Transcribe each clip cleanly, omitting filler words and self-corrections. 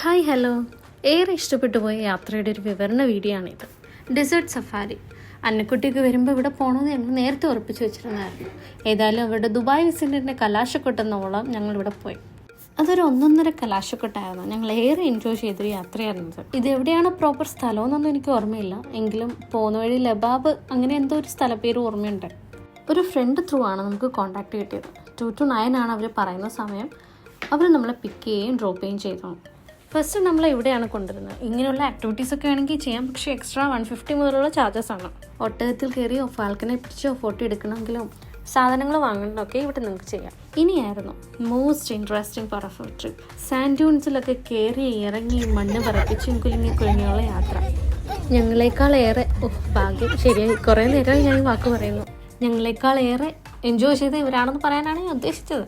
Hi hello, ഏറെ ഇഷ്ടപ്പെട്ടു പോയ യാത്രയുടെ ഒരു വിവരണ വീഡിയോ ആണിത്. Desert safari. അന്നക്കുട്ടിയൊക്കെ വരുമ്പോൾ ഇവിടെ പോകണമെന്ന് ഞങ്ങൾ നേരത്തെ ഉറപ്പിച്ച് വെച്ചിരുന്നായിരുന്നു. ഏതായാലും അവരുടെ ദുബായ് വിസിറ്റിൻ്റെ കലാശക്കൊട്ടെന്നോളം ഞങ്ങളിവിടെ പോയി. അതൊരു ഒന്നൊന്നര കലാശക്കൊട്ടായിരുന്നു. ഞങ്ങൾ ഏറെ എൻജോയ് ചെയ്തൊരു യാത്രയായിരുന്നത്. ഇത് എവിടെയാണ് പ്രോപ്പർ സ്ഥലമെന്നൊന്നും എനിക്ക് ഓർമ്മയില്ല, എങ്കിലും പോകുന്ന വഴി ലബാബ് അങ്ങനെ എന്തോ ഒരു സ്ഥലപ്പേര് ഓർമ്മയുണ്ട്. ഒരു ഫ്രണ്ട് ത്രൂ ആണ് നമുക്ക് കോൺടാക്ട് കിട്ടിയത്. 2 to 9 ആണ് അവർ പറയുന്ന സമയം. അവർ നമ്മളെ പിക്ക് ചെയ്യുകയും ഡ്രോപ്പ് ചെയ്യുകയും ചെയ്തു. ഫസ്റ്റ് നമ്മൾ എവിടെയാണ് കൊണ്ടുവരുന്നത്. ഇങ്ങനെയുള്ള ആക്ടിവിറ്റീസൊക്കെ വേണമെങ്കിൽ ചെയ്യാം, പക്ഷേ എക്സ്ട്രാ 150 മുതലുള്ള ചാർജസ് ആണ്. ഒട്ടകത്തിൽ കയറിയോ ഫാൽക്കനെ പിടിച്ചോ ഫോട്ടോ എടുക്കണമെങ്കിലും സാധനങ്ങൾ വാങ്ങണമെന്നൊക്കെ ഇവിടെ നിങ്ങൾക്ക് ചെയ്യാം. ഇനിയായിരുന്നു most interesting part of trip. Sand ഡ്യൂൺസിലൊക്കെ കയറി ഇറങ്ങി മണ്ണ് പറപ്പിച്ചും കുലുങ്ങിയുള്ള യാത്ര. ഞങ്ങളെക്കാളേറെ ഭാഗ്യം, ശരിയായി കുറേ നേരമായി ഞാൻ ഈ വാക്ക് പറയുന്നു. ഞങ്ങളെക്കാളേറെ എൻജോയ് ചെയ്ത് ഇവരാണെന്ന് പറയാനാണ് ഞാൻ ഉദ്ദേശിച്ചത്.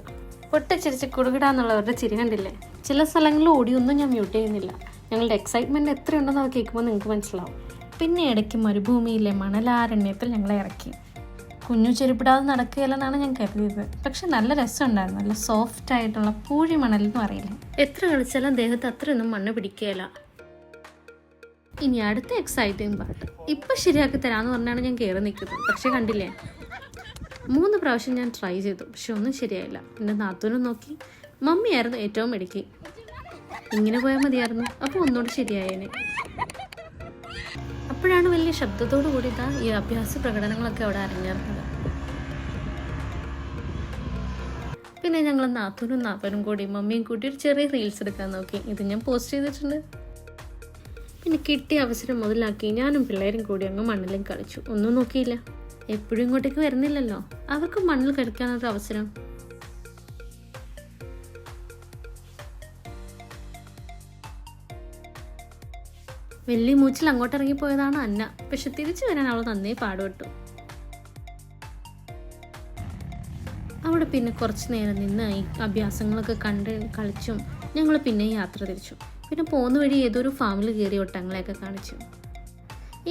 പൊട്ടിച്ചിരിച്ച് കുടുകിടാന്നുള്ളവരുടെ ചിരി കണ്ടില്ലേ. ചില സ്ഥലങ്ങളിൽ ഓടിയൊന്നും ഞാൻ മ്യൂട്ട് ചെയ്യുന്നില്ല. ഞങ്ങളുടെ എക്സൈറ്റ്മെൻറ്റ് എത്രയുണ്ടെന്ന് അത് കേൾക്കുമ്പോൾ നിങ്ങൾക്ക് മനസ്സിലാവും. പിന്നെ ഇടയ്ക്ക് മരുഭൂമിയിലെ മണലാരണ്യത്തിൽ ഞങ്ങളെ ഇറക്കി. കുഞ്ഞു ചെരുപ്പിടാതെ നടക്കുകയില്ലെന്നാണ് ഞാൻ കരുതിയത്. പക്ഷെ നല്ല രസമുണ്ടായിരുന്നു. നല്ല സോഫ്റ്റ് ആയിട്ടുള്ള പൂഴി മണലെന്ന് പറയില്ലേ, എത്ര കളിച്ചാലും ദേഹത്ത് അത്രയൊന്നും മണ്ണ് പിടിക്കുകയില്ല. ഇനി അടുത്ത എക്സൈറ്റിംഗ് പാർട്ട്. ഇപ്പം ശരിയാക്കി തരാമെന്ന് പറഞ്ഞാണ് ഞാൻ കയറി നിൽക്കുന്നത്. പക്ഷെ കണ്ടില്ലേ, 3 പ്രാവശ്യം ഞാൻ ട്രൈ ചെയ്തു, പക്ഷെ ഒന്നും ശരിയായില്ല. എൻ്റെ നാത്തൂനും നോക്കി, മമ്മിയായിരുന്നു ഏറ്റവും ഇടയ്ക്ക്. ഇങ്ങനെ പോയാൽ മതിയായിരുന്നു, അപ്പോൾ ഒന്നുകൂടി ശരിയായേനെ. അപ്പോഴാണ് വലിയ ശബ്ദത്തോടു കൂടി ഈ അഭ്യാസ പ്രകടനങ്ങളൊക്കെ അവിടെ അരങ്ങേറുന്നത്. പിന്നെ ഞങ്ങൾ നാത്തൂനും കൂടി മമ്മിയും കൂട്ടി ഒരു ചെറിയ റീൽസ് എടുക്കാൻ നോക്കി. ഇത് ഞാൻ പോസ്റ്റ് ചെയ്തിട്ടുണ്ട്. പിന്നെ കിട്ടിയ അവസരം മുതലാക്കി ഞാനും പിള്ളേരും കൂടി അങ്ങ് മണ്ണിലും കളിച്ചു. ഒന്നും നോക്കിയില്ല. എപ്പോഴും ഇങ്ങോട്ടേക്ക് വരുന്നില്ലല്ലോ, അവർക്ക് മണ്ണിൽ കളിക്കാനൊരു അവസരം. വലിയ മൂച്ചിൽ അങ്ങോട്ട് ഇറങ്ങിപ്പോയതാണ് അന്ന. പക്ഷെ തിരിച്ചു വരാൻ അവൾ നന്നേ പാടുപെട്ടു. അവിടെ പിന്നെ കുറച്ച് നേരം നിന്ന് ഈ അഭ്യാസങ്ങളൊക്കെ കണ്ട് കളിച്ചും ഞങ്ങൾ പിന്നെ യാത്ര തിരിച്ചു. പിന്നെ പോകുന്ന വഴി ഏതൊരു ഫാമിൽ കയറി ഒട്ടങ്ങളെയൊക്കെ കാണിച്ചു.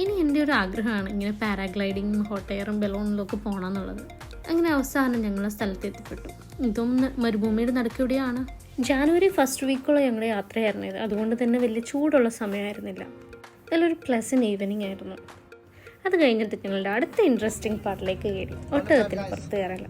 ഇനി എൻ്റെ ഒരു ആഗ്രഹമാണ് ഇങ്ങനെ പാരാഗ്ലൈഡിങ്ങും ഹോട്ട് എയറും ബലൂണിലൊക്കെ പോകണം എന്നുള്ളത്. അങ്ങനെ അവസാനം ഞങ്ങൾ സ്ഥലത്ത് എത്തിപ്പെട്ടു. ഇതും മരുഭൂമിയുടെ നടുക്കിവിടെയാണ്. ജാനുവരി ഫസ്റ്റ് വീക്കുള്ള ഞങ്ങളുടെ യാത്രയായിരുന്നു ഇത്. അതുകൊണ്ട് തന്നെ വലിയ ചൂടുള്ള സമയമായിരുന്നില്ല. നല്ലൊരു പ്ലസന്റ് ഈവനിങ് ആയിരുന്നു. അത് കഴിഞ്ഞിട്ട് ഞങ്ങളുടെ അടുത്ത ഇൻട്രസ്റ്റിംഗ് പാർട്ടിലേക്ക് കയറി. ഒട്ടകത്തിന് പുറത്ത് കയറല.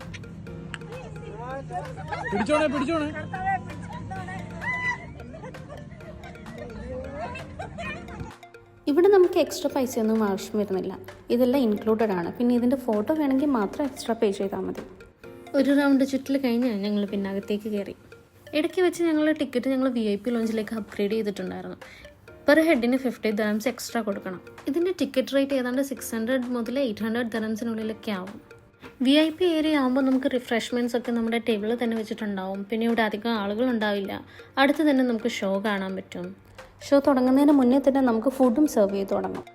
ഇവിടെ നമുക്ക് എക്സ്ട്രാ പൈസയൊന്നും ആവശ്യം വരുന്നില്ല. ഇതെല്ലാം ഇൻക്ലൂഡഡ് ആണ്. പിന്നെ ഇതിൻ്റെ ഫോട്ടോ വേണമെങ്കിൽ മാത്രം എക്സ്ട്രാ പേ ചെയ്താൽ മതി. ഒരു റൗണ്ട് ചുറ്റിൽ കഴിഞ്ഞ് ഞങ്ങൾ പിന്നെ അകത്തേക്ക് കയറി. ഇടയ്ക്ക് വെച്ച് ഞങ്ങളുടെ ടിക്കറ്റ് ഞങ്ങൾ VIP ലോഞ്ചിലേക്ക് അപ്ഗ്രേഡ് ചെയ്തിട്ടുണ്ടായിരുന്നു. പെർ ഹെഡിന് 50 dirhams എക്സ്ട്രാ കൊടുക്കണം. ഇതിൻ്റെ ടിക്കറ്റ് റേറ്റ് ഏതാണ്ട് 600 മുതൽ 800 dirhamsനുള്ളിലൊക്കെ ആവും. VIP ഏരിയ ആകുമ്പോൾ നമുക്ക് റിഫ്രഷ്മെൻറ്റ്സ് ഒക്കെ നമ്മുടെ ടേബിളിൽ തന്നെ വെച്ചിട്ടുണ്ടാവും. പിന്നെ ഇവിടെ അധികം ആളുകളുണ്ടാവില്ല. അടുത്ത് തന്നെ നമുക്ക് ഷോ കാണാൻ പറ്റും. ഷോ തുടങ്ങുന്നതിന് മുന്നേ തന്നെ നമുക്ക് ഫുഡും സെർവ് ചെയ്ത് തുടങ്ങും.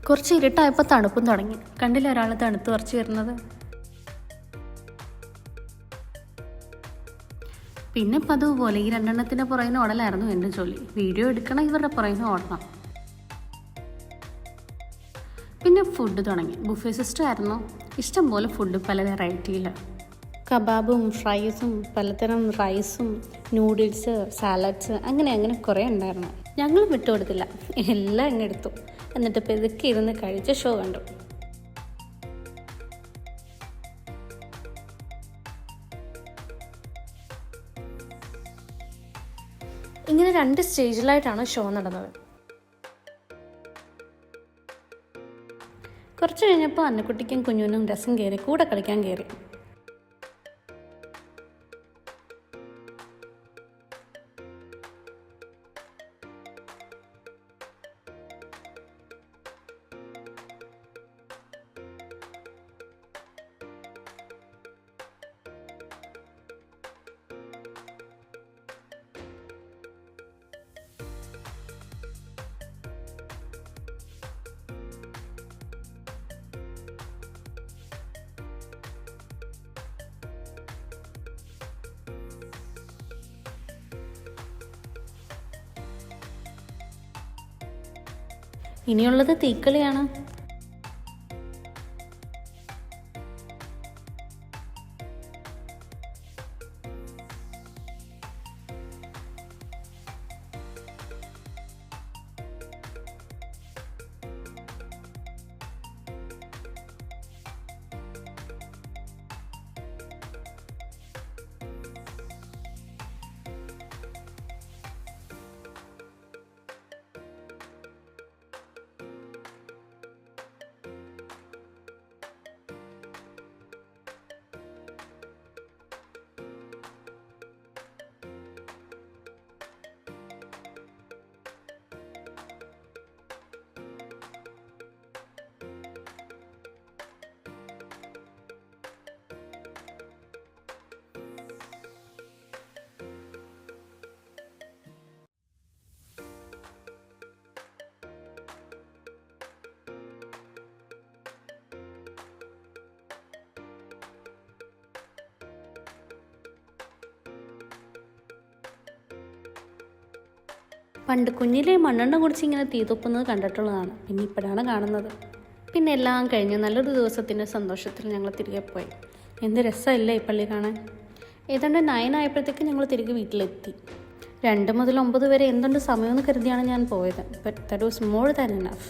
കുറച്ച് ഇരുട്ടായപ്പോൾ തണുപ്പും തുടങ്ങി. കണ്ടില്ല ഒരാൾ തണുത്ത് കുറച്ച് വരുന്നത്. പിന്നെ പതുപോലെ ഈ 2 എണ്ണത്തിൻ്റെ പുറകിന് ഓടലായിരുന്നു എൻ്റെ ജോലി. വീഡിയോ എടുക്കണം, ഇവരുടെ പുറകിന് ഓടണം. പിന്നെ ഫുഡ് തുടങ്ങി. ബുഫേ സിസ്റ്റം ആയിരുന്നു. ഇഷ്ടംപോലെ ഫുഡ്, പല വെറൈറ്റിയിൽ. കബാബും ഫ്രൈസും പലതരം റൈസും നൂഡിൽസ് സാലഡ്സ് അങ്ങനെ കുറേ ഉണ്ടായിരുന്നു. ഞങ്ങൾ വിട്ടുകൊടുത്തില്ല, എല്ലാം അങ്ങ് എടുത്തു. എന്നിട്ട് പെതുക്കെ ഇരുന്ന് കഴിച്ച് ഷോ കണ്ടു. ഇങ്ങനെ 2 സ്റ്റേജിലായിട്ടാണ് ഷോ നടന്നത്. കുറച്ച് കഴിഞ്ഞപ്പോൾ അന്നക്കുട്ടിക്കും കുഞ്ഞുനും രസം കയറി, കൂടെ കളിക്കാൻ കയറി. ഇനിയുള്ളത് തീക്കളിയാണ്. പണ്ട് കുഞ്ഞിലെ മണ്ണെണ്ണ കുടിച്ച് ഇങ്ങനെ തീ തുപ്പുന്നത് കണ്ടിട്ടുള്ളതാണ്. പിന്നെ ഇപ്പോഴാണ് കാണുന്നത്. പിന്നെ എല്ലാം കഴിഞ്ഞ് നല്ലൊരു ദിവസത്തിൻ്റെ സന്തോഷത്തിൽ ഞങ്ങൾ തിരികെ പോയി. എന്ത് രസമല്ലേ ഈ പള്ളി കാണാൻ. ഏതാണ്ട് 9 ആയപ്പോഴത്തേക്ക് ഞങ്ങൾ തിരികെ വീട്ടിലെത്തി. 2 മുതൽ 9 വരെ എന്തുണ്ട് സമയമെന്ന് കരുതിയാണ് ഞാൻ പോയത്. But that was more than enough.